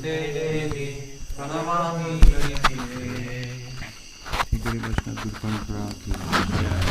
Devi Pranamami Devi. Shri Guru Vaishnava Guru Parampara ki jai.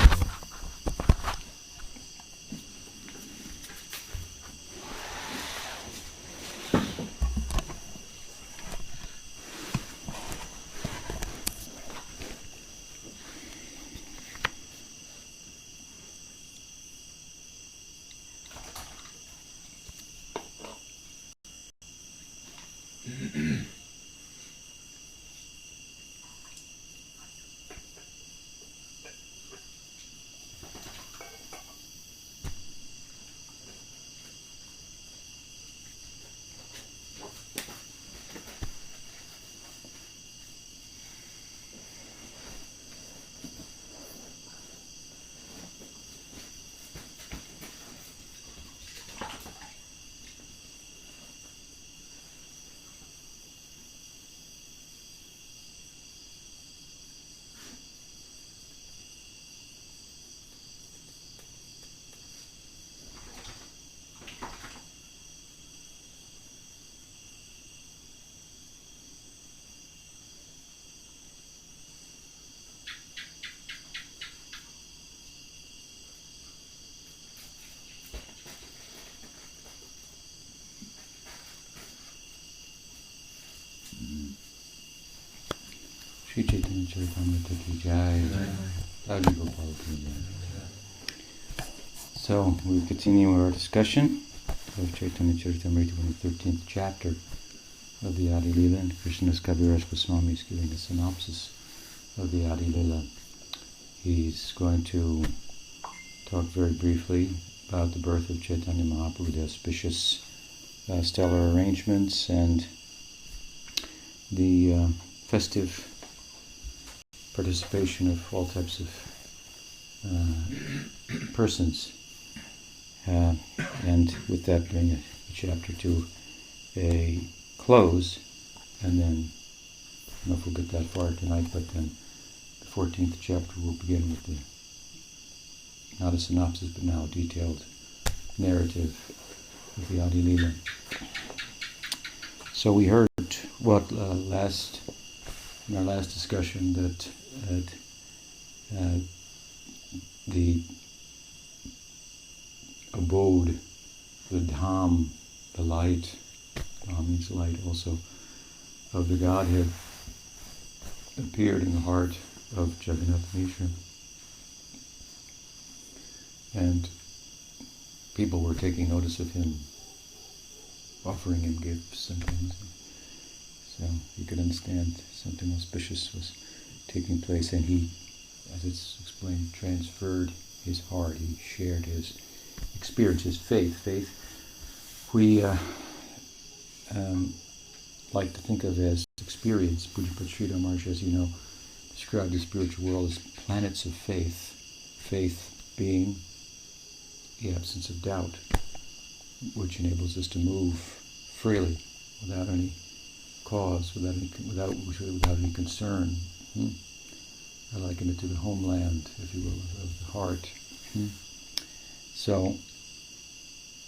Sri Caitanya-caritāmṛta ki jai. Adi Gopal ki jai. So, we continue our discussion of Caitanya-caritāmṛta from the 13th chapter of the Adi Lila, and Krishnadas Kaviraj Goswami is giving a synopsis of the Adi Lila. He's going to talk very briefly about the birth of Chaitanya Mahaprabhu, the auspicious stellar arrangements, and the festive participation of all types of persons, and with that bring the chapter to a close. And then, I don't know if we'll get that far tonight, but then the 14th chapter will begin with the, not a synopsis, but now a detailed narrative of the Adi Lila. So we heard what in our last discussion that the abode, the dham, the light, dham means light also, of the Godhead appeared in the heart of Jagannath Mishra. And people were taking notice of him, offering him gifts and things. So you could understand something auspicious was taking place, and he, as it's explained, transferred his heart. He shared his experience, his faith. We like to think of as experience. Pujapad Sridhar Maharaj, as you know, described the spiritual world as planets of faith. Faith being the absence of doubt, which enables us to move freely without any cause, without any concern. I liken it to the homeland, if you will, of the heart. So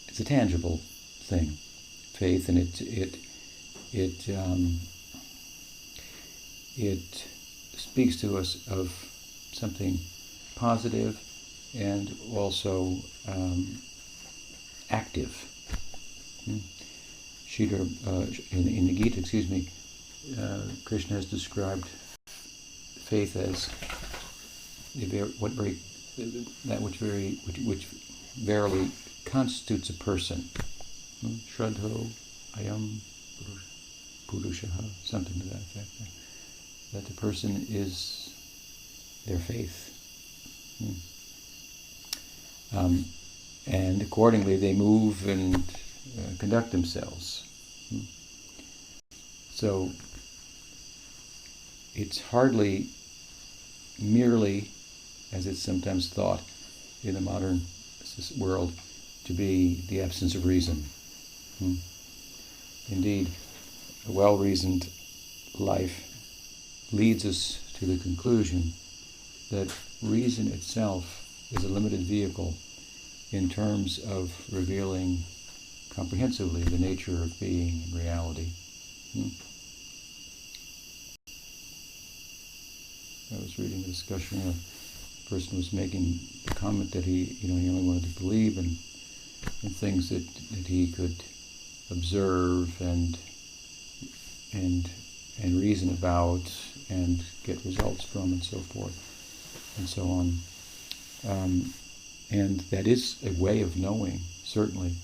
it's a tangible thing, faith, and it speaks to us of something positive and also active. In the Gita, Krishna has described faith as which verily constitutes a person. Shraddho ayam purushaha, something to that effect. That the person is their faith. And accordingly they move and conduct themselves. So it's hardly merely, as it's sometimes thought in the modern world, to be the absence of reason. Indeed, a well-reasoned life leads us to the conclusion that reason itself is a limited vehicle in terms of revealing comprehensively the nature of being and reality. I was reading a discussion. A person was making the comment that he only wanted to believe in things that he could observe and reason about and get results from, and so forth and so on. And that is a way of knowing, certainly.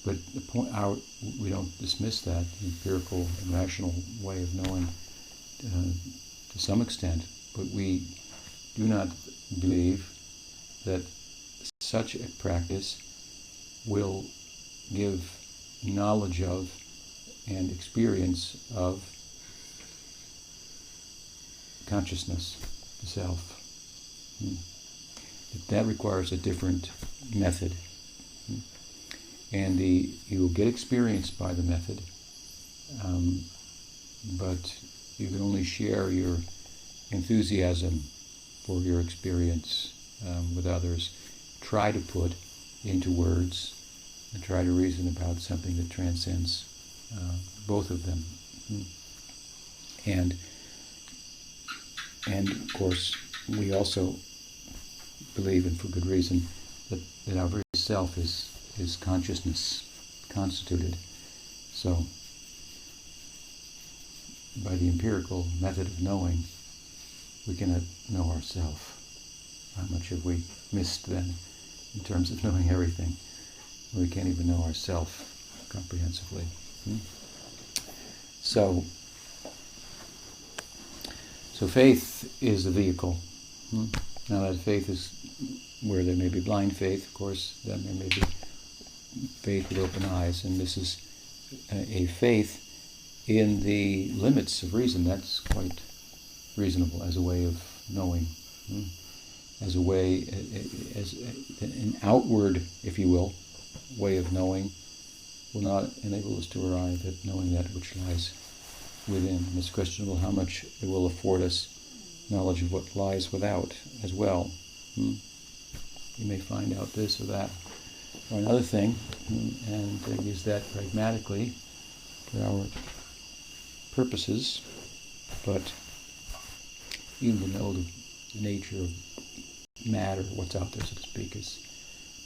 But the point out, we don't dismiss that, the empirical and rational way of knowing to some extent, but we do not believe that such a practice will give knowledge of and experience of consciousness, the self. That requires a different method. And you will get experience by the method, but you can only share your enthusiasm for your experience with others. Try to put into words and try to reason about something that transcends both of them. And of course, we also believe, and for good reason, that our very self is consciousness constituted. So, by the empirical method of knowing, we cannot know ourselves. How much have we missed then in terms of knowing everything? We can't even know ourselves comprehensively. So faith is the vehicle. Now that faith is where there may be blind faith, of course, then there may be faith with open eyes, and this is a faith in the limits of reason. That's quite reasonable as a way of knowing, as a way, as an outward, if you will, way of knowing will not enable us to arrive at knowing that which lies within. And it's questionable how much it will afford us knowledge of what lies without as well. You may find out this or that or another thing, and use that pragmatically for our purposes, but even to know the nature of matter, what's out there, so to speak, is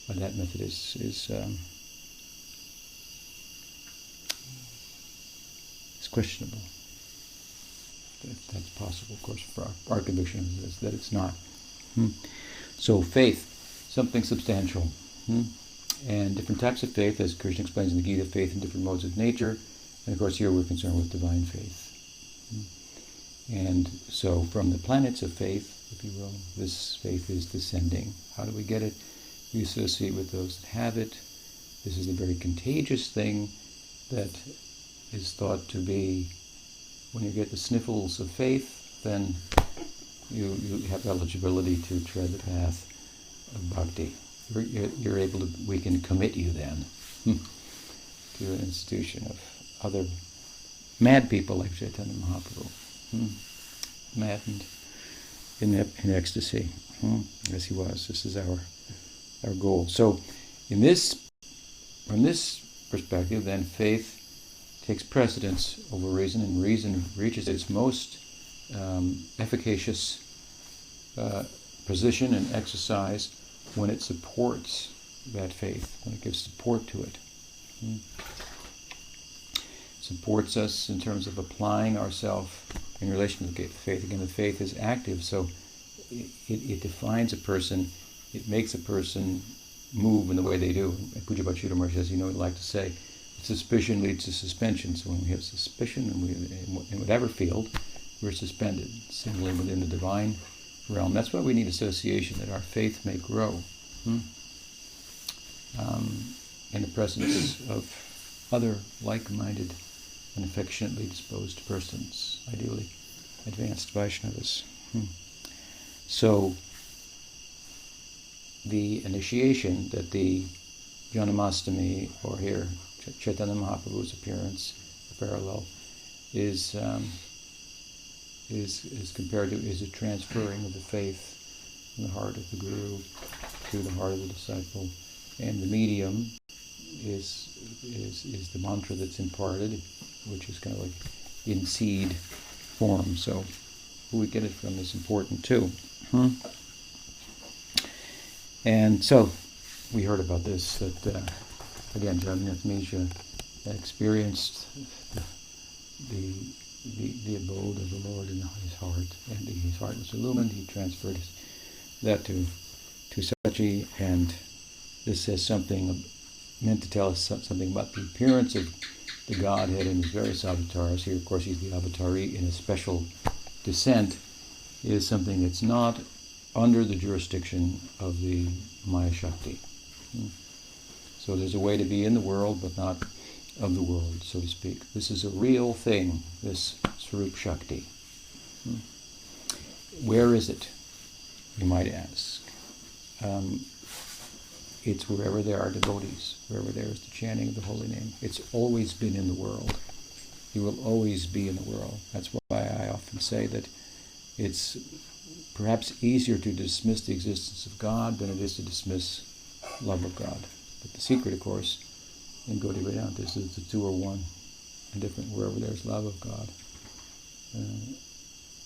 by that method is questionable. That's possible, of course, for our conviction is that it's not. So faith, something substantial. And different types of faith, as Krishna explains in the Gita, faith in different modes of nature. And of course here we're concerned with divine faith. And so from the planets of faith, if you will, this faith is descending. How do we get it? We associate with those that have it. This is a very contagious thing that is thought to be, when you get the sniffles of faith, then you have eligibility to tread the path of bhakti. You're able to, we can commit you then to an institution of other mad people like Chaitanya Mahaprabhu, maddened in ecstasy, as he was. This is our goal. So, from this perspective, then faith takes precedence over reason, and reason reaches its most efficacious position and exercise when it supports that faith, when it gives support to it. Supports us in terms of applying ourselves in relation to the faith. Again, the faith is active, so it defines a person, it makes a person move in the way they do. Puja Bhakti Maharaj says, we like to say, suspicion leads to suspension. So when we have suspicion, and in whatever field, we're suspended. Similarly, within the divine realm. That's why we need association, that our faith may grow in the presence of other like-minded and affectionately disposed persons, ideally advanced Vaishnavas. So the initiation that the Janamastami, or here Chaitanya Mahaprabhu's appearance, the parallel, is compared to, is a transferring of the faith from the heart of the Guru to the heart of the disciple, and the medium is the mantra that's imparted, which is kind of like in seed form. So who we get it from is important too. And so we heard about this, that again, Jagannath Mishra experienced the abode of the Lord in his heart, and his heart was illumined. He transferred that to Sachi, and this says something, meant to tell us something about the appearance of the Godhead in his various avatars. Here, of course, he's the avatari in a special descent, is something that's not under the jurisdiction of the Maya Shakti. So there's a way to be in the world, but not of the world, so to speak. This is a real thing, this Swarup Shakti. Where is it, you might ask? It's wherever there are devotees, wherever there is the chanting of the holy name. It's always been in the world. It will always be in the world. That's why I often say that it's perhaps easier to dismiss the existence of God than it is to dismiss love of God. But the secret, of course, in Gaudiya Vedanta is that the two are one and different. Wherever there's love of God,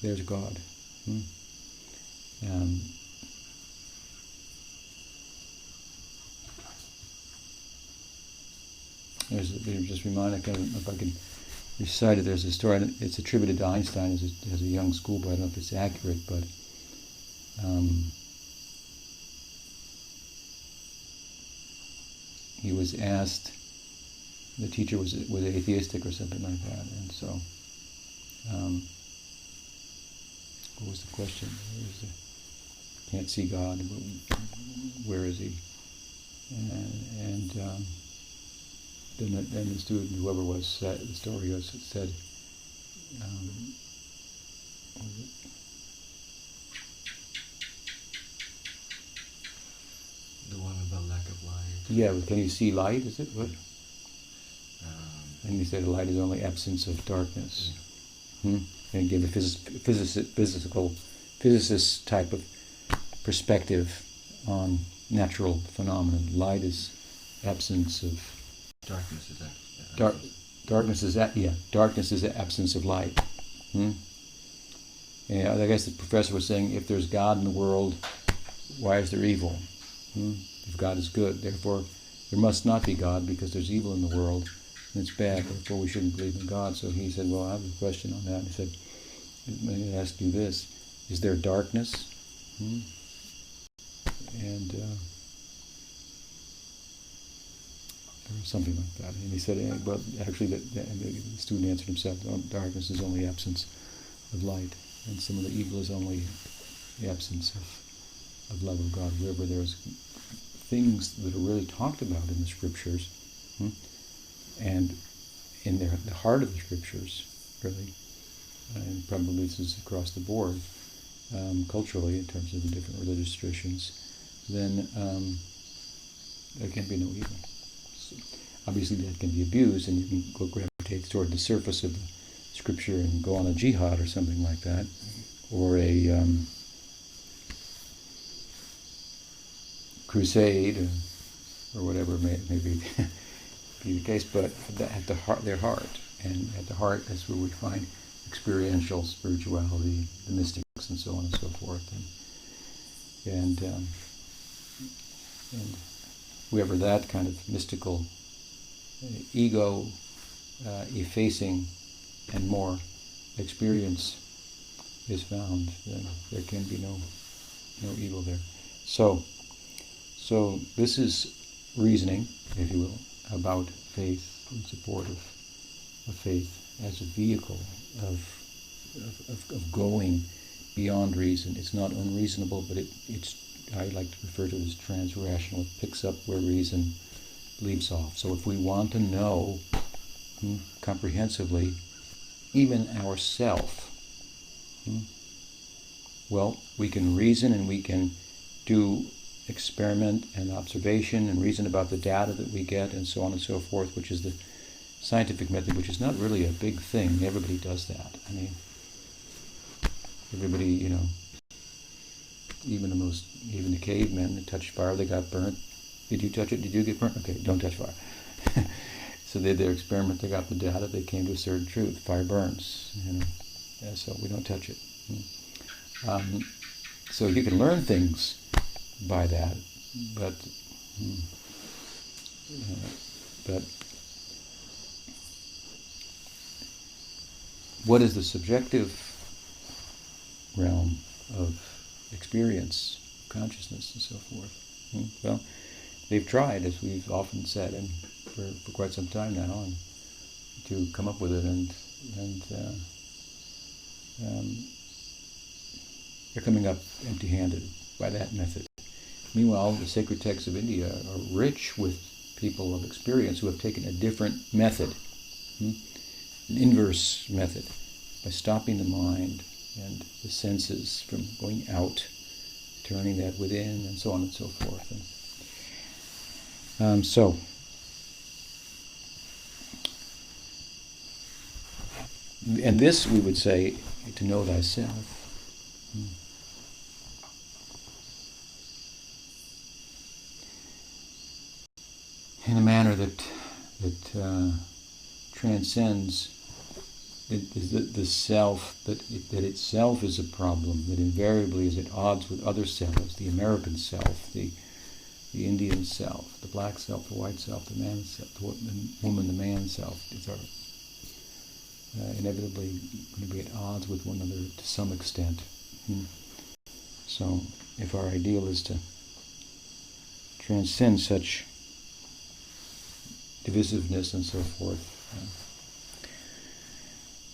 there's God. Just remind, if I can recite it, there's a story, it's attributed to Einstein as a young schoolboy. I don't know if it's accurate, but he was asked, the teacher was atheistic or something like that, and so what was the question? Can't see God, where is he? And then the student, whoever was, the story was, said, the one about lack of light. Yeah, can you see light, is it? What? And he said light is only absence of darkness. And he gave a physicist type of perspective on natural phenomenon. Light is absence of darkness. Is that? Darkness is darkness is the absence of light. Yeah, I guess the professor was saying, if there's God in the world, why is there evil? If God is good, therefore there must not be God, because there's evil in the world and it's bad. Therefore we shouldn't believe in God. So he said, well, I have a question on that. He said, let me ask you this: is there darkness? And or something like that. And he said, well, actually, the student answered himself, darkness is only absence of light, and some of the evil is only the absence of love of God. Wherever there's things that are really talked about in the scriptures, and in the heart of the scriptures, really, and probably this is across the board, culturally, in terms of the different religious traditions, then there can be no evil. Obviously that can be abused, and you can go gravitate toward the surface of the scripture and go on a jihad or something like that, or a crusade, or whatever may be the case. But at the heart, their heart, and at the heart, that's where we find experiential spirituality, the mystics, and so on and so forth, and whoever that kind of mystical ego effacing and more experience is found, then there can be no evil there. So this is reasoning, if you will, about faith, in support of faith as a vehicle of going beyond reason. It's not unreasonable, but it's I like to refer to it as trans-rational. It picks up where reason leaves off. So if we want to know comprehensively even ourself, well, we can reason, and we can do experiment and observation and reason about the data that we get, and so on and so forth, which is the scientific method, which is not really a big thing. Everybody does that. I mean, everybody, even the cavemen that touched fire, they got burnt. Did you touch it? Did you get burnt? Okay, don't touch fire. So they did their experiment, they got the data, they came to a certain truth. Fire burns, so we don't touch it. So you can learn things by that, but what is the subjective realm of experience, consciousness, and so forth? Well, they've tried, as we've often said, and for quite some time now, and to come up with it, and they're coming up empty-handed by that method. Meanwhile, the sacred texts of India are rich with people of experience who have taken a different method, an inverse method, by stopping the mind and the senses from going out, turning that within, and so on and so forth. And this, we would say, to know thyself. In a manner that transcends the self, that itself is a problem, that invariably is at odds with other selves, the American self, the Indian self, the black self, the white self, the man self, the woman, the man self. These are inevitably going to be at odds with one another to some extent. So if our ideal is to transcend such divisiveness and so forth,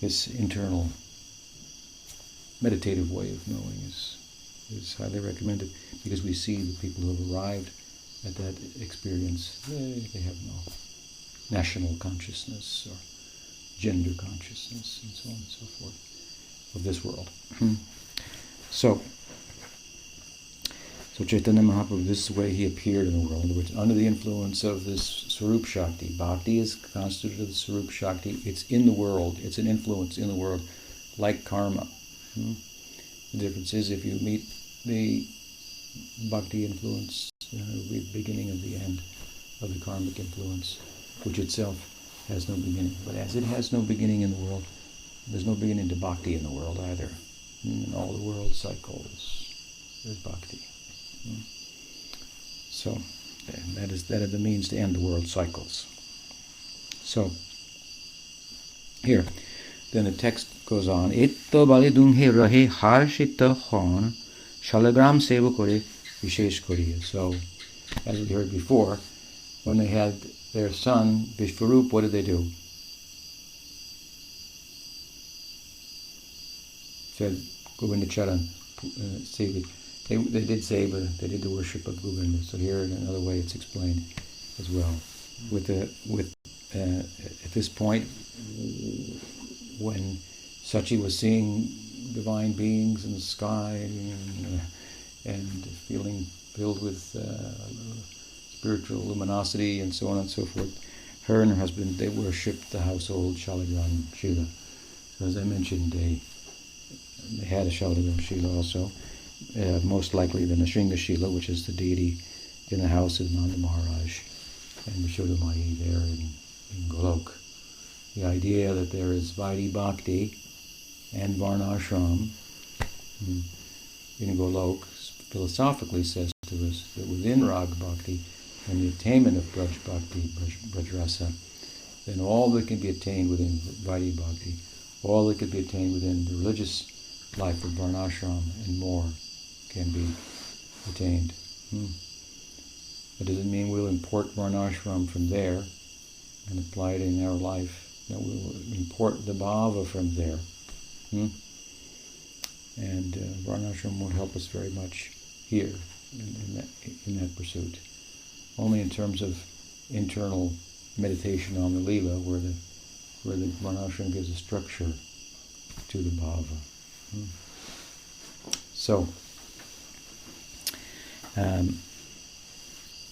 this internal meditative way of knowing is highly recommended, because we see the people who have arrived at that experience, they have no national consciousness or gender consciousness and so on and so forth of this world. So Chaitanya Mahaprabhu, this is the way he appeared in the world. In other words, under the influence of this Swarup Shakti. Bhakti is constituted of the Swarup Shakti. It's in the world. It's an influence in the world, like karma. The difference is, if you meet the Bhakti influence, it will be the beginning of the end of the karmic influence, which itself has no beginning. But as it has no beginning in the world, there's no beginning to Bhakti in the world either. In all the world cycles, there's Bhakti. So that is the means to end the world cycles. So here, then the text goes on. Itto bali dunghe rahe harshita hon shalagram seva kore vishesh koriya. So, as we heard before, when they had their son Vishvarup, what did they do? Said Govinda Charan Sevi. They did seva, they did the worship of Govinda. So here, in another way, it's explained as well. At this point, when Sachi was seeing divine beings in the sky and feeling filled with spiritual luminosity and so on and so forth, her and her husband, they worshipped the household Shalagram Shila. So as I mentioned, they had a Shalagram Shila also. Most likely the Nrsinga Shila, which is the deity in the house of Nanda Maharaj and Yashodamayi there in Golok. The idea that there is Vaidhi Bhakti and Varnashram in Golok philosophically says to us that within Rag Bhakti and the attainment of Braj Bhakti, Braj Rasa, then all that can be attained within Vaidhi Bhakti, all that can be attained within the religious life of Varnashram and more can be attained. That doesn't mean we'll import Varnashram from there and apply it in our life. No, we'll import the bhava from there. And Varnashram won't help us very much here in that pursuit. Only in terms of internal meditation on the Leela, where the Varnashram gives a structure to the bhava. So,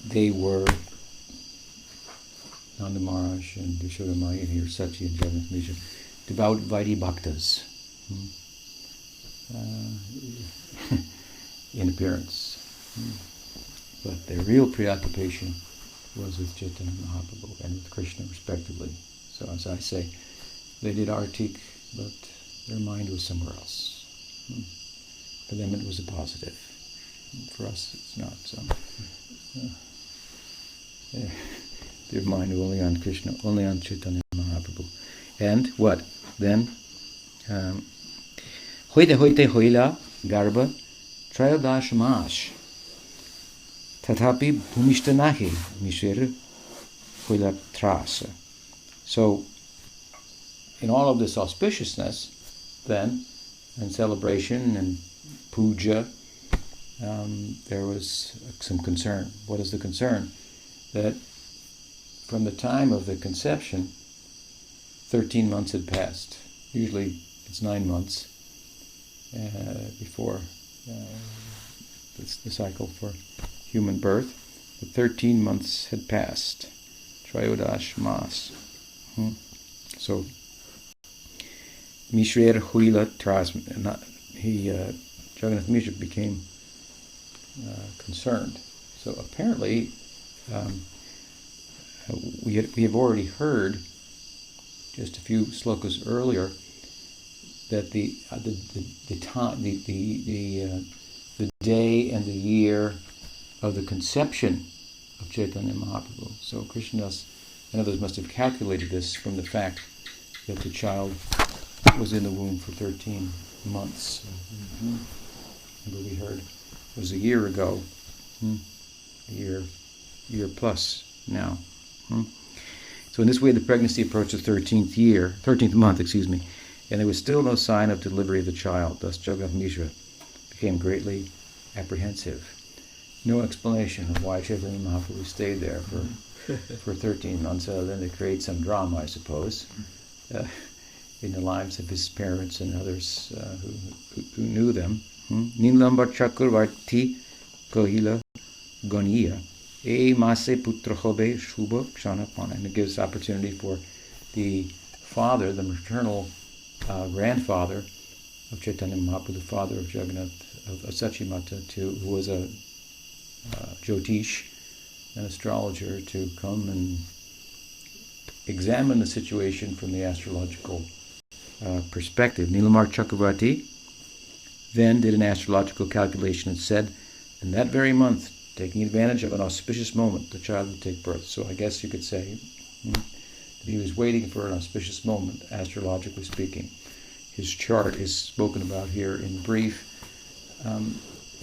they were Nanda Maharaj and Yashodamayi, and here Sachi and Jagannath Misha, devout Vaidhi Bhaktas in appearance. But their real preoccupation was with Chaitanya Mahaprabhu and with Krishna respectively. So as I say, they did artik, but their mind was somewhere else. For them it was a positive. For us it's not. So their mind was only on Krishna, only on Chaitanya Mahaprabhu. And what? Then Hoite hoite hoila garba trayodash mash tatapi bhumishta mishir hoila trasa. So in all of this auspiciousness then, and celebration and puja, there was some concern. What is the concern? That from the time of the conception, 13 months had passed. Usually it's 9 months before the cycle for human birth. But 13 months had passed. Trayodash mas. So Mishrer Huila Tras, Jagannath Mishra became concerned. So apparently, we have already heard just a few slokas earlier that the day and the year of the conception of Chaitanya Mahaprabhu. So Krishnadas and others must have calculated this from the fact that the child was in the womb for 13 months. Remember we heard it was a year ago, a year plus now. So in this way the pregnancy approached the 13th month, and there was still no sign of delivery of the child. Thus Jagannath Mishra became greatly apprehensive. No explanation of why Chaitanya Mahaprabhu stayed there for 13 months, other than to create some drama, I suppose, in the lives of his parents and others who knew them. Nilambar Chakravarti Kohila Goniya E Mase Putrahobe Shubha Kshanapana. And it gives opportunity for the father, the maternal grandfather of Chaitanya Mahaprabhu, the father of Jagannath, of Sachimata, who was a Jyotish, an astrologer, to come and examine the situation from the astrological perspective. Nilamar Chakravarti then did an astrological calculation and said, in that very month, taking advantage of an auspicious moment, the child would take birth. So I guess you could say that he was waiting for an auspicious moment, astrologically speaking. His chart is spoken about here in brief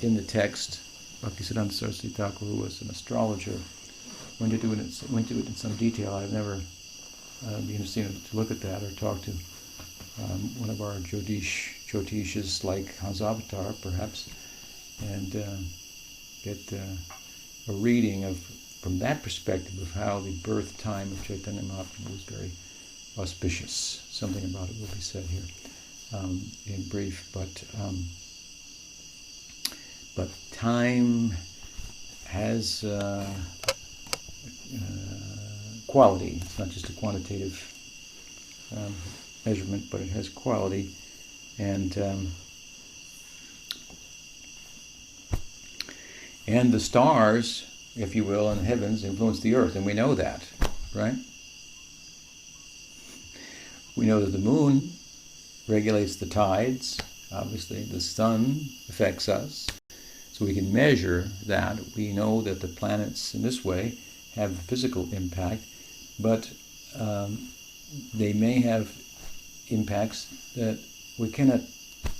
in the text. Bhaktisiddhanta Saraswati Thakur, who was an astrologer, went into it in some detail. I've never been interested to look at that or talk to one of our Jyotishes like Hans Avatar, perhaps, and get a reading from that perspective of how the birth time of Chaitanya Mahaprabhu was very auspicious. Something about it will be said here in brief, but time has quality. It's not just a quantitative measurement, but it has quality, and the stars, if you will, in the heavens influence the earth, and we know that, right? We know that the moon regulates the tides. Obviously, the sun affects us, so we can measure that. We know that the planets, in this way, have a physical impact, but they may have impacts that we cannot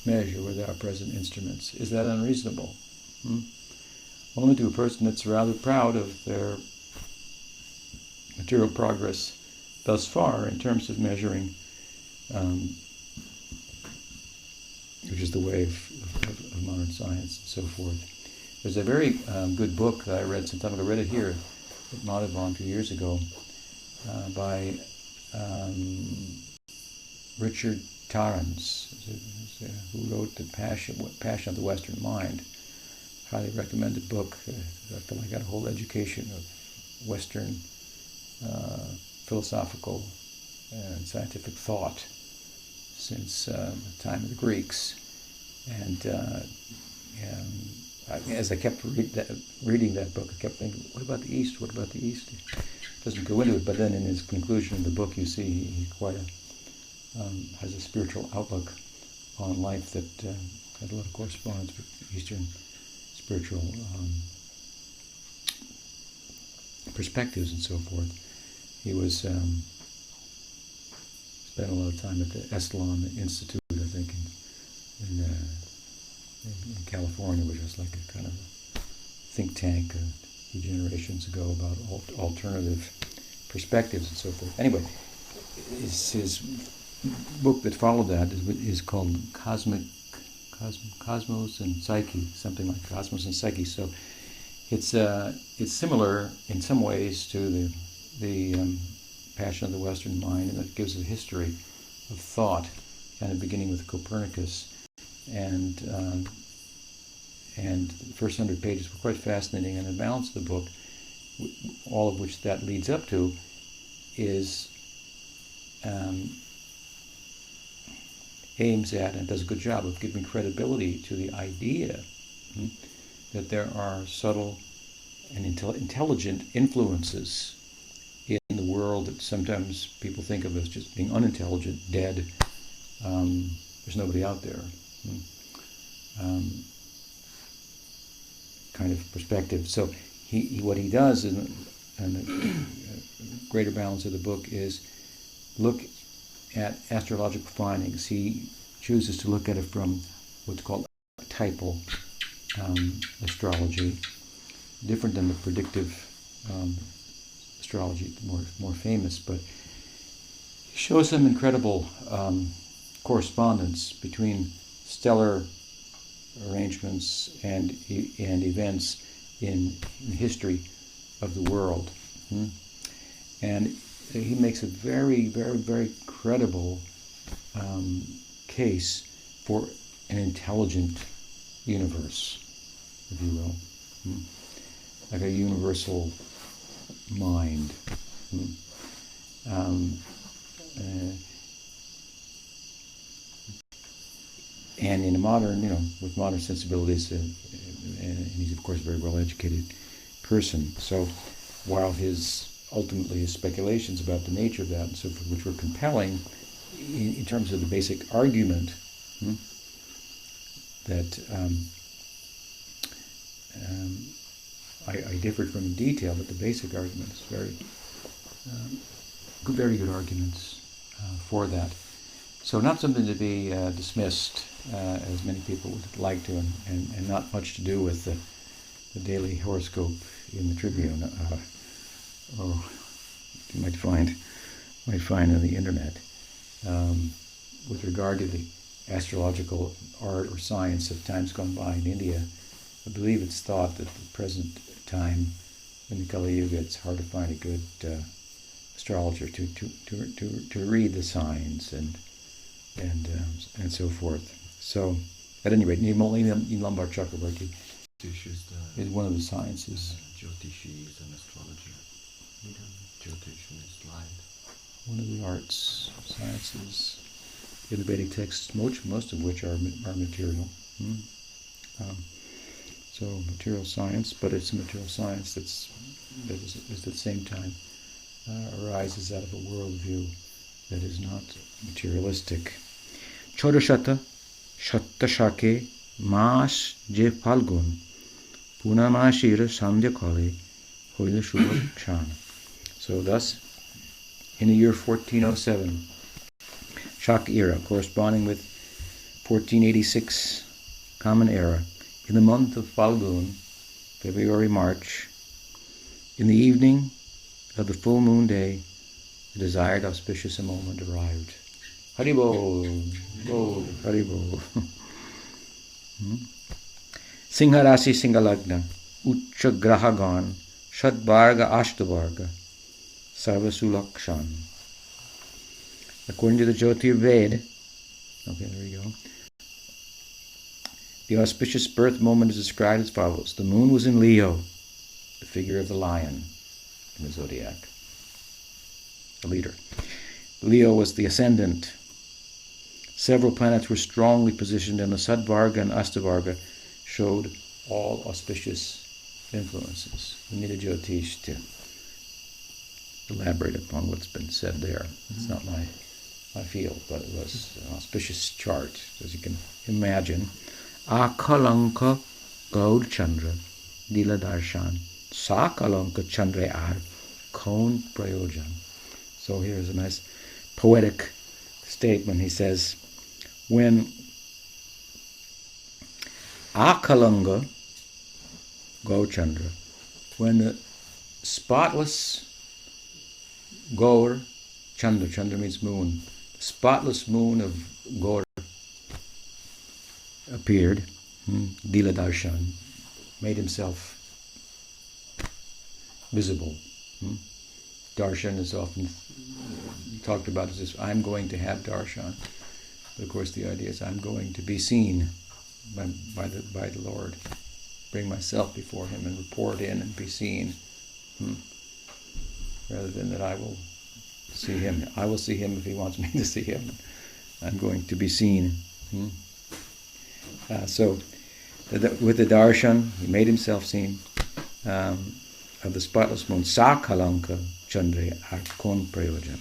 measure with our present instruments. Is that unreasonable? Only to a person that's rather proud of their material progress thus far in terms of measuring, which is the way of modern science and so forth. There's a very good book that I read some time ago. I read it here at Madhuvan a few years ago by Richard Tarrans, who wrote The Passion of the Western Mind. Highly recommended book. I feel like I got a whole education of Western philosophical and scientific thought since the time of the Greeks, and as I kept reading that book, I kept thinking, what about the East? What about the East? He doesn't go into it, but then in his conclusion of the book, you see he quite has a spiritual outlook on life that had a lot of correspondence with Eastern spiritual perspectives and so forth. He was spent a lot of time at the Esalen Institute, I think, in California, which was like a kind of a think tank a few generations ago about alternative perspectives and so forth. Anyway, his book that followed that is called Cosmos and Psyche, something like Cosmos and Psyche. So it's similar in some ways to the Passion of the Western Mind, and it gives a history of thought, kind of beginning with Copernicus. And the first 100 pages were quite fascinating, and the balance of the book, all of which that leads up to, is aims at and does a good job of giving credibility to the idea that there are subtle and intelligent influences in the world that sometimes people think of as just being unintelligent, dead. There's nobody out there. Kind of perspective. So what he does in the greater balance of the book is look at astrological findings. He chooses to look at it from what's called typal astrology, different than the predictive astrology, more famous, but he shows some incredible correspondence between stellar arrangements and events in history of the world. And he makes a very, very, very credible case for an intelligent universe, if you will. Like a universal mind. And in a modern, with modern sensibilities, and he's of course a very well-educated person. So while ultimately his speculations about the nature of that and so forth, which were compelling in terms of the basic argument that I differed from in detail, but the basic argument is very good arguments for that. So not something to be dismissed, as many people would like to, and not much to do with the daily horoscope in the Tribune, or you might find on the internet. With regard to the astrological art or science of times gone by in India, I believe it's thought that the present time in the Kali Yuga, it's hard to find a good astrologer to read the signs and so forth. So, at any rate, Nilambar Chakrabarti is one of the sciences. Jyotishi is an astrologer. Jyotish is light. One of the arts, sciences in the Vedic texts, most of which are material. So material science, but it's a material science that is at the same time arises out of a worldview that is not materialistic. Chodashata Shatta Shake Mas Je Falgun Punamashira Sandhya Kale Hoile Shubha Kshana. So thus, in the year 1407, Shak era, corresponding with 1486 Common Era, in the month of Falgun, February, March, in the evening of the full moon day, the desired auspicious moment arrived. Haribol, Bol, Haribol. Singharasi Singalagna, Ucha Grahagan, Shadvarga Ashtavarga, Sarvasulakshan. According to the Jyotir Ved, okay, there we go. The auspicious birth moment is described as follows. The moon was in Leo, the figure of the lion in the zodiac, the leader. Leo was the ascendant. Several planets were strongly positioned, and the Sadvarga and Astavarga showed all auspicious influences. We need a Jyotish to elaborate upon what's been said there. It's not my field, but it was an auspicious chart, as you can imagine. Akalanka Gaud Chandra Dila Darshan Sakalanka Chandra Ar Kaun Prayojan. So here's a nice poetic statement. He says, when Akalanga Gaud Chandra, when the spotless Gaur Chandra, Chandra means moon, the spotless moon of Gaur appeared, Dila Darshan, made himself visible. Darshan is often talked about as this, I'm going to have darshan. But of course the idea is I'm going to be seen by the Lord. Bring myself before him and report in and be seen. Rather than that I will see him. I will see him if he wants me to see him. I'm going to be seen. So with the darshan, he made himself seen of the spotless moon. Sakalanka Chandra Arkon Prayojan.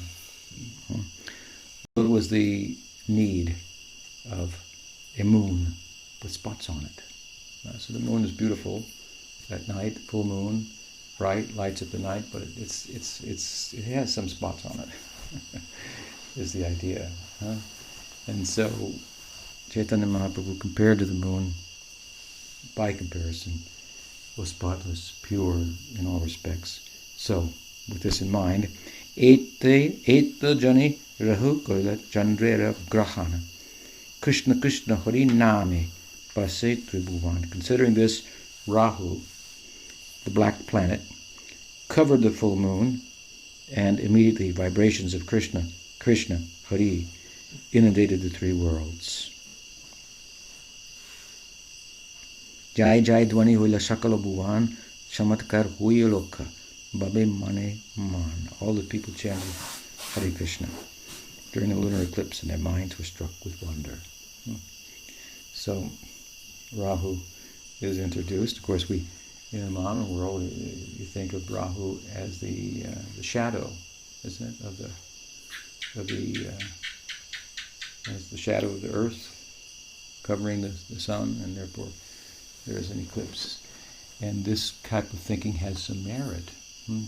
What was the need of a moon with spots on it? So the moon is beautiful at night, full moon, bright, lights up the night, but it has some spots on it. Is the idea. And so Chaitanya Mahaprabhu compared to the moon, by comparison, was spotless, pure in all respects. So, with this in mind, Eta Jani Rahu Koila Chandrera Grahana Krishna Krishna Hari Name Pase Tribhuvan. Considering this, Rahu, the black planet, covered the full moon, and immediately vibrations of Krishna, Hari, inundated the three worlds. Jai Jai Dwani Huila Sakala Bhuvan Chamatkar Huyaloka Babe Mane Man. All the people chanted Hare Krishna during the lunar eclipse, and their minds were struck with wonder. So Rahu is introduced. Of course, we in the modern world you think of Rahu as the shadow, isn't it, as the shadow of the earth covering the sun, and therefore there is an eclipse. And this type of thinking has some merit,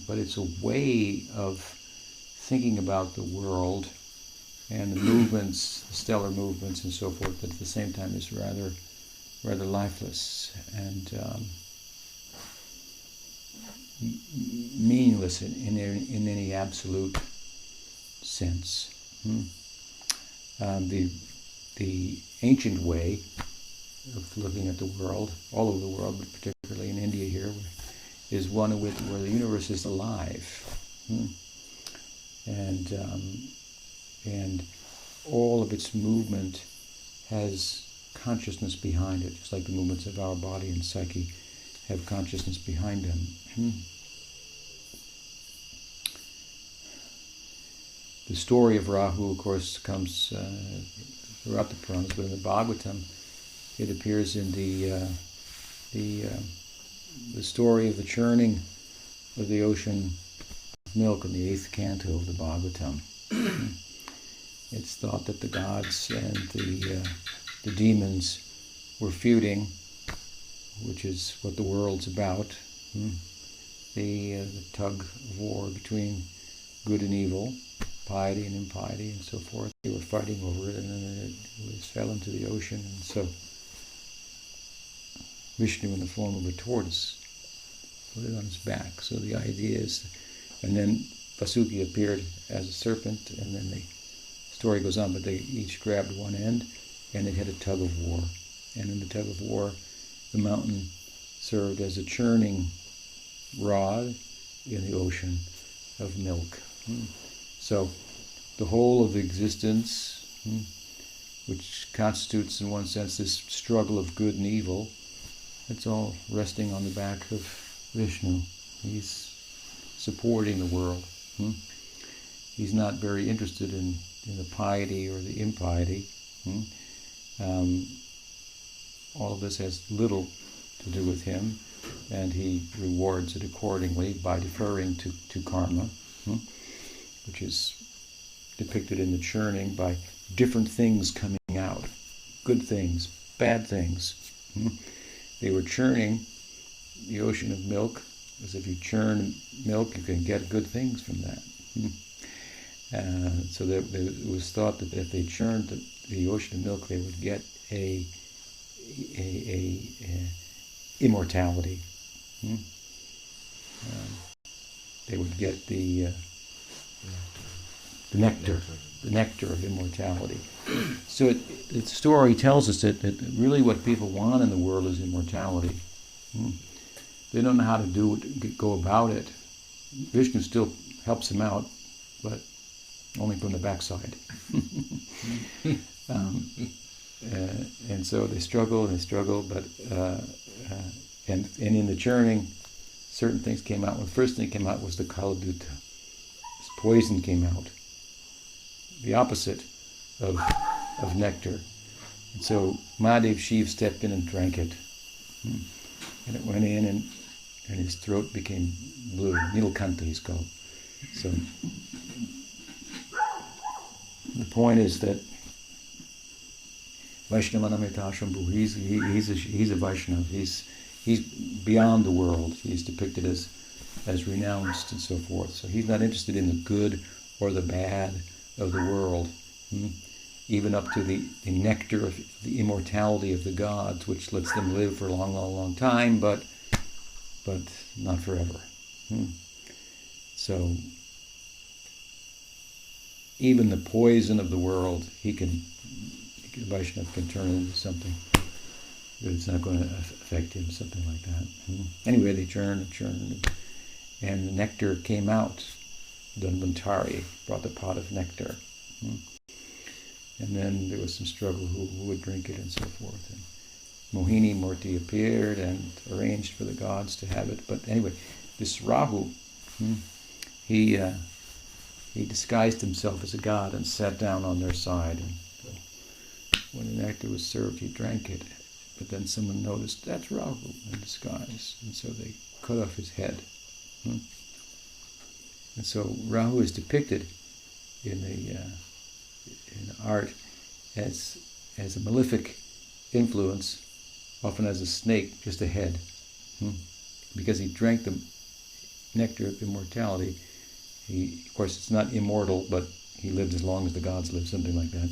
but it's a way of thinking about the world and the movements, the stellar movements and so forth, that at the same time is rather lifeless and meaningless in any absolute sense. The ancient way of looking at the world, all over the world, but particularly in India here, is one where the universe is alive, and all of its movement has consciousness behind it, just like the movements of our body and psyche have consciousness behind them. The story of Rahu, of course, comes throughout the Puranas, but in the Bhagavatam, it appears in the story of the churning of the ocean of milk in the 8th canto of the Bhagavatam. It's thought that the gods and the demons were feuding, which is what the world's about. The tug of war between good and evil, piety and impiety, and so forth. They were fighting over it, and then it fell into the ocean, and so Vishnu, in the form of a tortoise, put it on his back. So the idea is, and then Vasuki appeared as a serpent, and then the story goes on, but they each grabbed one end, and they had a tug of war. And in the tug of war, the mountain served as a churning rod in the ocean of milk. So the whole of the existence, which constitutes in one sense this struggle of good and evil, it's all resting on the back of Vishnu. He's supporting the world. He's not very interested in the piety or the impiety. All of this has little to do with him, and he rewards it accordingly by deferring to karma, which is depicted in the churning by different things coming out, good things, bad things. They were churning the ocean of milk, as if you churn milk, you can get good things from that. So it was thought that if they churned the ocean of milk, they would get a immortality. They would get the nectar of immortality. So the story tells us that really what people want in the world is immortality. They don't know how to go about it. Vishnu still helps them out, but only from the backside. And so they struggle, but and in the churning, certain things came out. Well, the first thing that came out was the Kaladuta. This poison came out, the opposite of nectar. And so Mahadev Shiv stepped in and drank it. And it went in, and his throat became blue. Nilkanta, he's called. So the point is that Vaishnavanamirta Shambhu, he's a Vaishnava. He's beyond the world. He's depicted as renounced and so forth. So he's not interested in the good or the bad of the world, even up to the nectar of the immortality of the gods, which lets them live for a long, long, long time, but not forever. So even the poison of the world, Vaishnava can turn into something that it's not going to affect him, something like that. Anyway, they churned, and the nectar came out. Dhanvantari brought the pot of nectar. And then there was some struggle who would drink it and so forth. And Mohini Murti appeared and arranged for the gods to have it. But anyway, this Rahu, he disguised himself as a god and sat down on their side. And when the nectar was served, he drank it. But then someone noticed, that's Rahu in disguise. And so they cut off his head. And so Rahu is depicted in art as a malefic influence, often as a snake, just a head. Because he drank the nectar of immortality. Of course, it's not immortal, but he lived as long as the gods lived, something like that.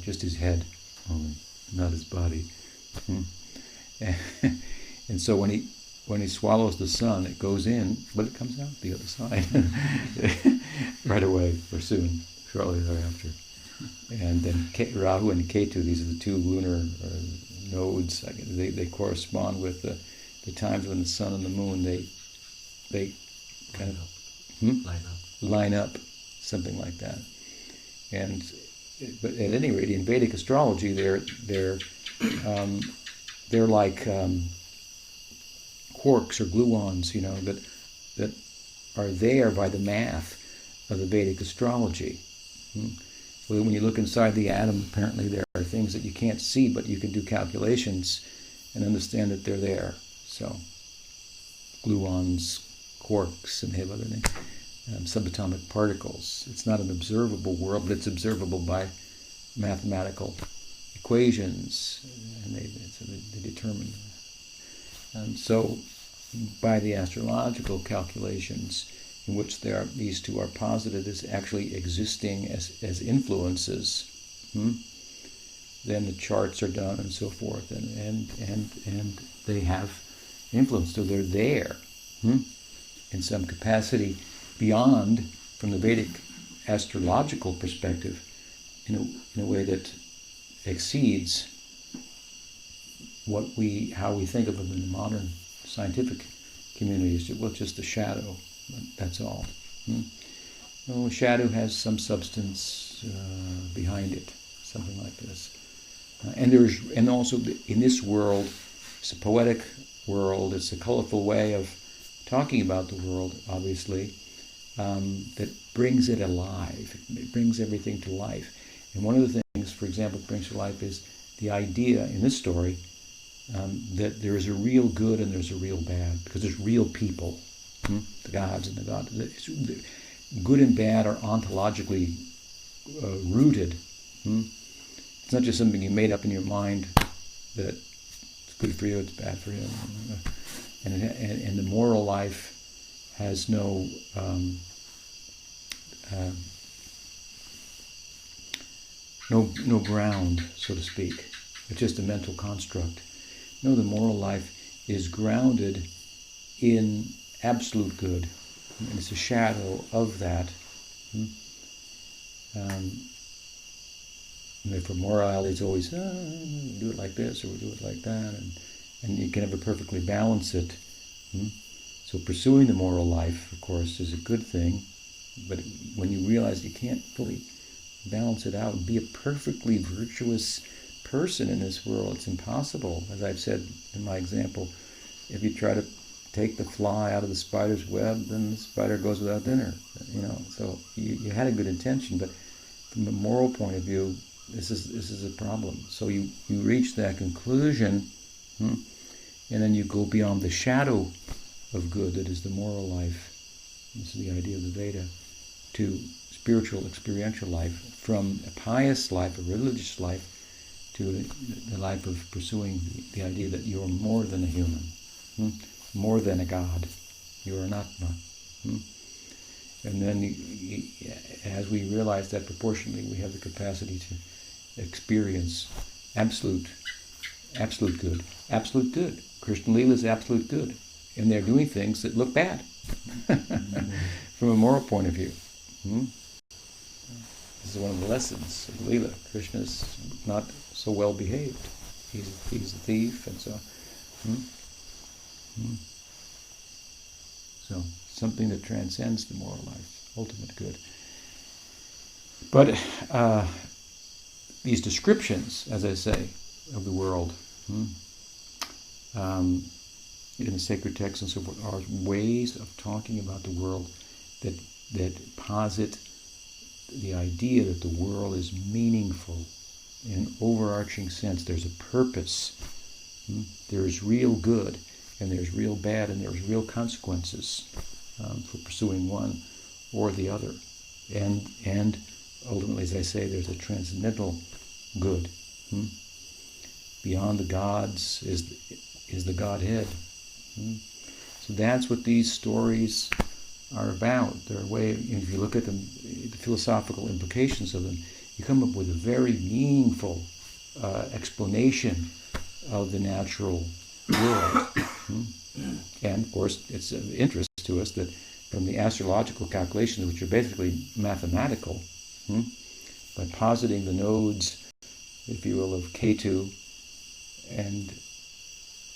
Just his head, only, not his body. And so when he swallows the sun, it goes in, but it comes out the other side right away, or soon, shortly thereafter. And then Rahu and Ketu, these are the two lunar nodes. They correspond with the times when the sun and the moon they kind of line up, something like that. But at any rate, in Vedic astrology, they're like quarks or gluons, that are there by the math of the Vedic astrology. Well, when you look inside the atom, apparently there are things that you can't see, but you can do calculations and understand that they're there. So, gluons, quarks, and they have other names. Subatomic particles. It's not an observable world, but it's observable by mathematical equations, and they determine. And so, by the astrological calculations, in which these two are posited as actually existing as influences, then the charts are done and so forth, and they have influence, so they're there in some capacity beyond, from the Vedic astrological perspective, in a way that exceeds how we think of them in the modern scientific communities. Well, just a shadow, that's all. A shadow has some substance behind it, something like this. And also in this world, it's a poetic world. It's a colorful way of talking about the world, obviously. That brings it alive. It brings everything to life. And one of the things, for example, it brings to life is the idea in this story that there is a real good and there's a real bad, because there's real people, the gods and the gods. Good and bad are ontologically rooted. It's not just something you made up in your mind that it's good for you, it's bad for him. And the moral life has no no ground, so to speak. It's just a mental construct. No, the moral life is grounded in absolute good, and it's a shadow of that. And therefore, morality is always, we do it like this or we do it like that, and you can never perfectly balance it. So pursuing the moral life, of course, is a good thing, but when you realize you can't fully balance it out and be a perfectly virtuous person in this world, it's impossible. As I've said in my example, if you try to take the fly out of the spider's web, then the spider goes without dinner. So you had a good intention, but from a moral point of view, this is a problem. So you reach that conclusion, and then you go beyond the shadow of good that is the moral life. This is the idea of the Veda, to spiritual, experiential life, from a pious life, a religious life, to the life of pursuing the idea that you are more than a human, more than a god. You are an Atma. And then, as we realize that proportionally, we have the capacity to experience absolute good. Absolute good. Krishna Lila is absolute good. And they're doing things that look bad from a moral point of view. This is one of the lessons of Lila. Krishna is not so well behaved. He's a thief and so on. So something that transcends the moral life, ultimate good. But these descriptions, as I say, of the world, in the sacred texts and so forth, are ways of talking about the world that posit the idea that the world is meaningful in an overarching sense. There's a purpose. There's real good, and there's real bad, and there's real consequences for pursuing one or the other. And ultimately, as I say, there's a transcendental good. Beyond the gods is the Godhead. So that's what these stories are about. They're a way, if you look at them, the philosophical implications of them, you come up with a very meaningful explanation of the natural world. And of course, it's of interest to us that from the astrological calculations, which are basically mathematical, by positing the nodes, if you will, of Ketu and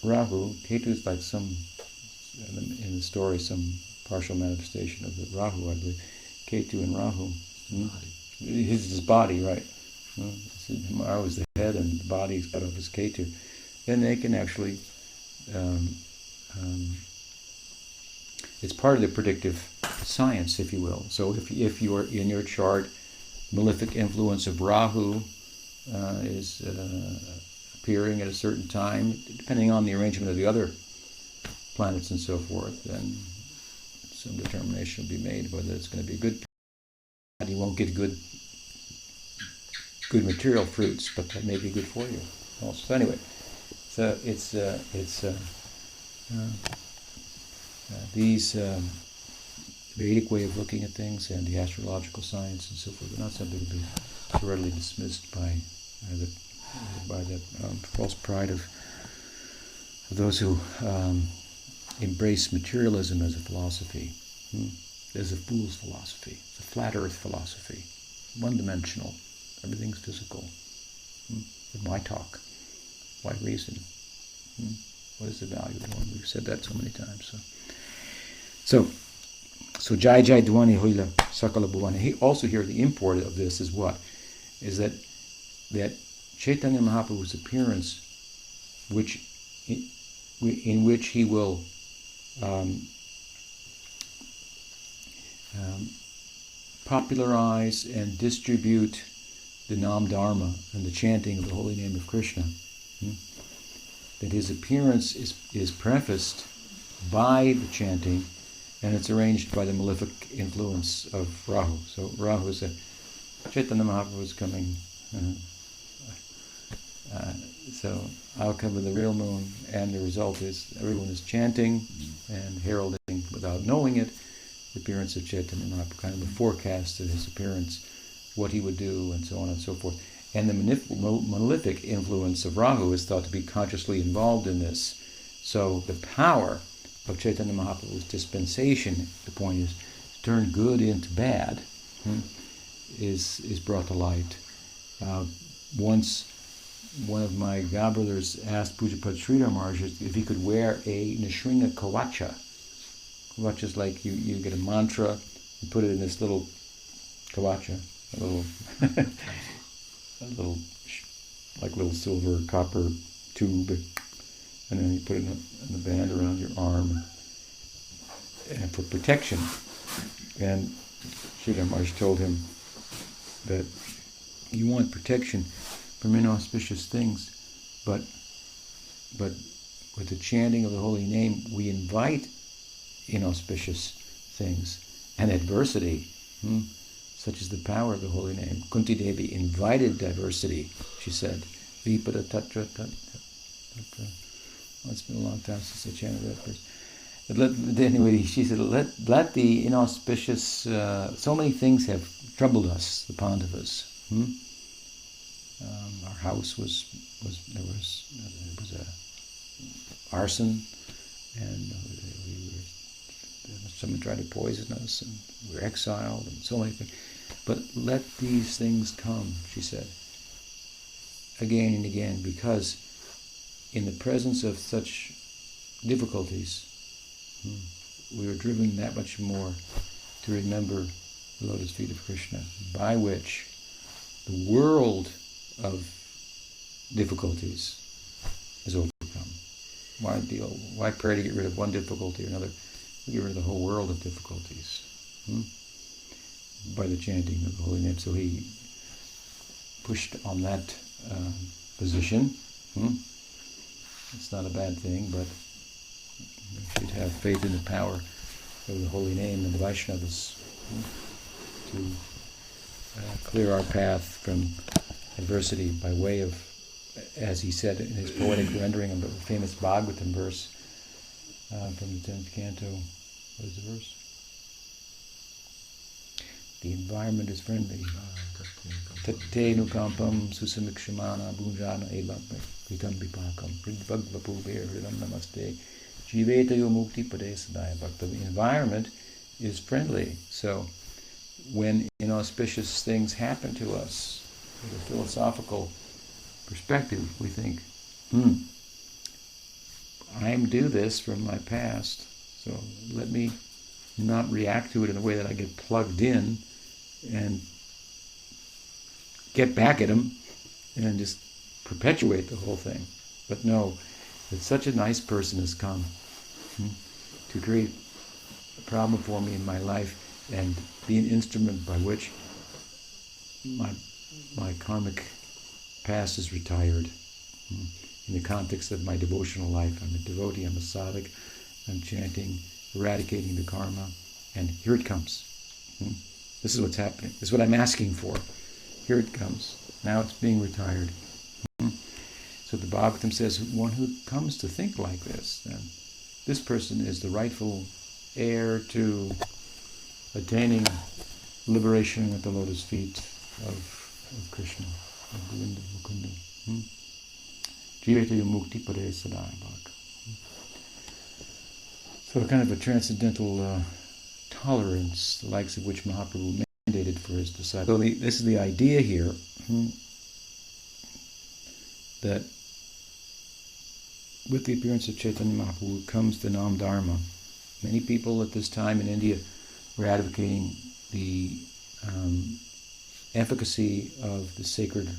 Rahu. Ketu is like in the story, some partial manifestation of the Rahu, I believe. Ketu and Rahu. His body, right? Rahu is the head and the body is cut off as Ketu. Then they can actually, it's part of the predictive science, if you will. So if you are in your chart, malefic influence of Rahu is appearing at a certain time, depending on the arrangement of the other planets and so forth, then some determination will be made whether it's going to be good. You won't get good material fruits, but that may be good for you also. So anyway, so it's these Vedic way of looking at things and the astrological science and so forth are not something to be so readily dismissed by the false pride of those who embrace materialism as a philosophy. There's a fool's philosophy. It's a flat earth philosophy. One-dimensional. Everything's physical. Why talk? Why reason? What is the value of one? We've said that so many times. So Jai Jai Dwani Hoila Sakala Bhuvana. He also here the import of this is what? Is that Chaitanya Mahaprabhu's appearance, in which he will popularize and distribute the Nam Dharma and the chanting of the holy name of Krishna. that his appearance is prefaced by the chanting, and it's arranged by the malefic influence of Rahu. So Rahu is Chaitanya Mahaprabhu is coming. So I'll cover the real moon, and the result is everyone is chanting and heralding without knowing it the appearance of Chaitanya Mahaprabhu, kind of a forecast of his appearance, what he would do, and so on and so forth. And the malefic influence of Rahu is thought to be consciously involved in this. So the power of Chaitanya Mahaprabhu's dispensation, the point is, to turn good into bad, is brought to light. Once one of my godbrothers asked Pujapad Sridhar Maharaj if he could wear a Nishringa Kavacha. Kavacha is like you get a mantra, you put it in this little Kavacha, a little silver copper tube, and then you put it in a band around your arm, and for protection. And Sridhar Maharaj told him that you want protection from inauspicious things, but with the chanting of the holy name, we invite inauspicious things and adversity, such as the power of the holy name. Kunti Devi invited diversity, she said. Vipada Tatra Tatra. It's been a long time since I chanted that verse. Anyway, she said, let the inauspicious, so many things have troubled us, the Pandavas. Our house was a arson, and someone tried to poison us, and we were exiled, and so many things. But let these things come, she said, again and again, because in the presence of such difficulties, we are driven that much more to remember the lotus feet of Krishna, by which the world of difficulties is overcome. Why pray to get rid of one difficulty or another? We get rid of the whole world of difficulties by the chanting of the holy name. So he pushed on that position. It's not a bad thing, but we should have faith in the power of the holy name and the Vaishnavas to clear our path from adversity by way of, as he said in his poetic rendering of the famous Bhagavatam verse from the 10th canto. What is the verse? The environment is friendly. Tate nukampam susamikshimana bhunjana evakme kritam vipakam pridvagvapubir hridam namaste jivetayo mukti pade sadaya bhakta. The environment is friendly. So when inauspicious things happen to us, with a philosophical perspective, we think, I do this from my past, so let me not react to it in a way that I get plugged in and get back at him and just perpetuate the whole thing. But no, that such a nice person has come to create a problem for me in my life and be an instrument by which my karmic past is retired. In the context of my devotional life, I'm a devotee, I'm a sadhak, I'm chanting, eradicating the karma, and here it comes. This is what's happening. This is what I'm asking for. Here it comes. Now it's being retired. So the Bhagavatam says, one who comes to think like this, then this person is the rightful heir to attaining liberation at the lotus feet of Krishna, of Govinda, Mukunda. Jivetayo mukti pade sadaya bhaka. So a kind of a transcendental tolerance, the likes of which Mahaprabhu mandated for his disciples. So this is the idea here, that with the appearance of Chaitanya Mahaprabhu comes the Nam Dharma. Many people at this time in India were advocating the efficacy of the sacred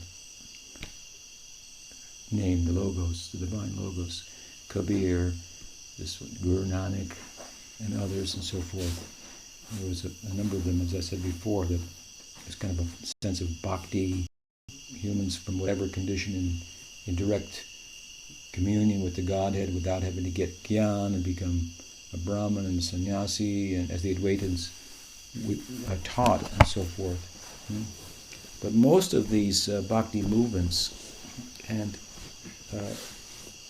name, the Logos, the divine Logos, Kabir, this one, Guru Nanak, and others, and so forth. There was a number of them, as I said before, that there's kind of a sense of bhakti. Humans from whatever condition in direct communion with the Godhead without having to get gyan and become a Brahman and a sannyasi, and as the Advaitins taught and so forth. But most of these bhakti movements and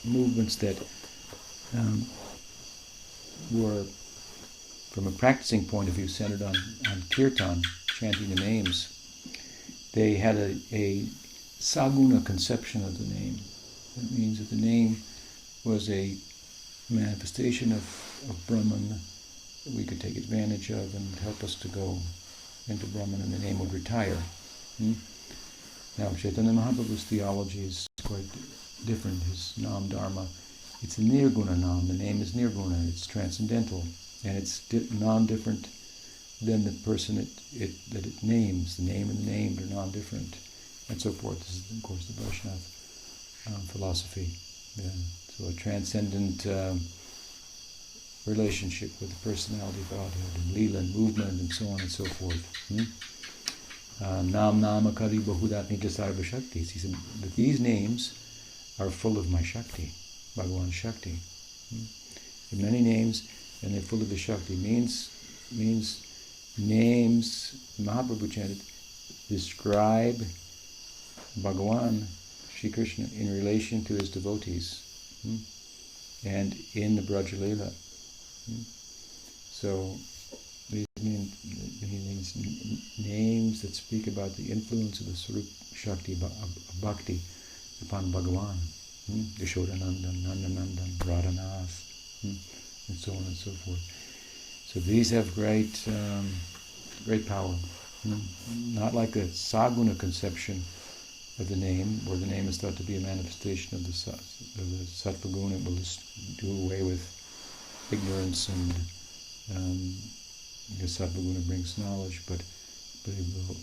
movements that were, from a practicing point of view, centered on kirtan, chanting the names, they had a saguna conception of the name. That means that the name was a manifestation of Brahman that we could take advantage of and help us to go into Brahman, and the name would retire. Now, Chaitanya Mahaprabhu's theology is quite different. His Nam Dharma, it's a Nirguna Nam. The name is Nirguna. It's transcendental, and it's non-different than the person that it names. The name and the named are non-different, and so forth. This is, of course, the Vaishnava philosophy. Yeah. So a transcendent relationship with the personality of Godhead, and Leela and movement, and so on and so forth. Nam Nama Kari Bahudatni Jasarva Shakti. He said that these names are full of my Shakti, Bhagavan Shakti. There are many names, and they're full of the Shakti. Means names, Mahaprabhu chanted, describe Bhagavan, Shri Krishna, in relation to his devotees, and in the Braja Leela. So these means names that speak about the influence of the Swarup Shakti of Bhakti upon Bhagavan, Yashodanandan, Nandanandan, Radhanath, and so on and so forth. So these have great power. Not like a saguna conception of the name, where the name is thought to be a manifestation of the sattva guna. It will just do away with ignorance, and because sattva guna brings knowledge, but it will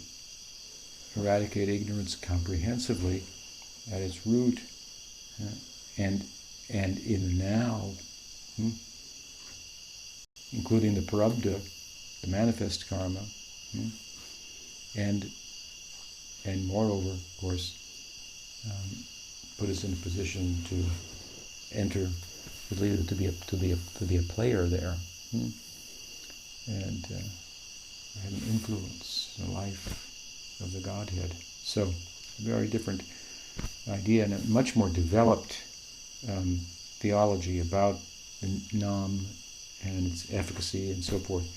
eradicate ignorance comprehensively at its root, and in the now, including the prarabdha, the manifest karma, and moreover, of course, put us in a position to enter the Leela, to be a player there, and have an influence in the life of the Godhead. So, a very different idea, and a much more developed theology about the Nam and its efficacy and so forth.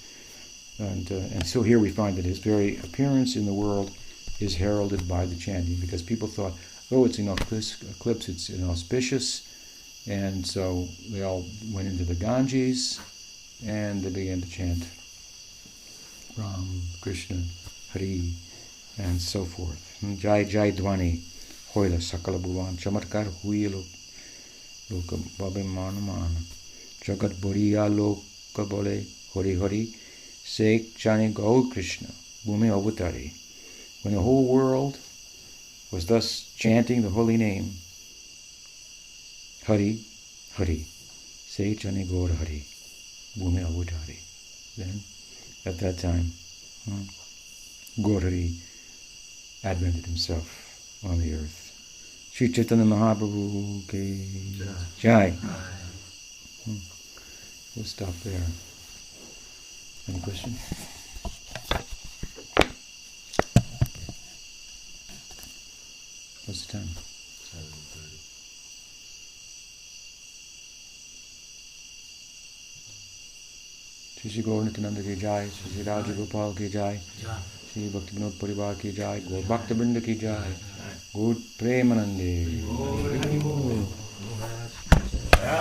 And so here we find that his very appearance in the world is heralded by the chanting, because people thought, oh, it's an eclipse, it's inauspicious, and so they all went into the Ganges and they began to chant Ram, Krishna, Hari, and so forth. Jai Jai Dwani, Hoila Sakala Bhuvan, Chamatkar Huilo, Loka Babe Manamana, Jagat Buriya Loka Bole, Hori Hori, Sek Chani Gaur Krishna, Bhumi Avatari. When the whole world was thus chanting the holy name, Hari, Hari, Sek Chani Gaur Hari, Bhumi Avatari. Then, at that time, Gaurari advented himself on the earth. Sri Caitanya Mahaprabhu ke Jai. We'll stop there. Any question? What's the time? 7:30. Shri Gaur Nityananda ki Jai, Shri Raja Gopal ki Jai, Shri Bhakti Vinod Parivar ki Jai, Gaur Bhakta Vrinda ki Jai, Gaur Premanande.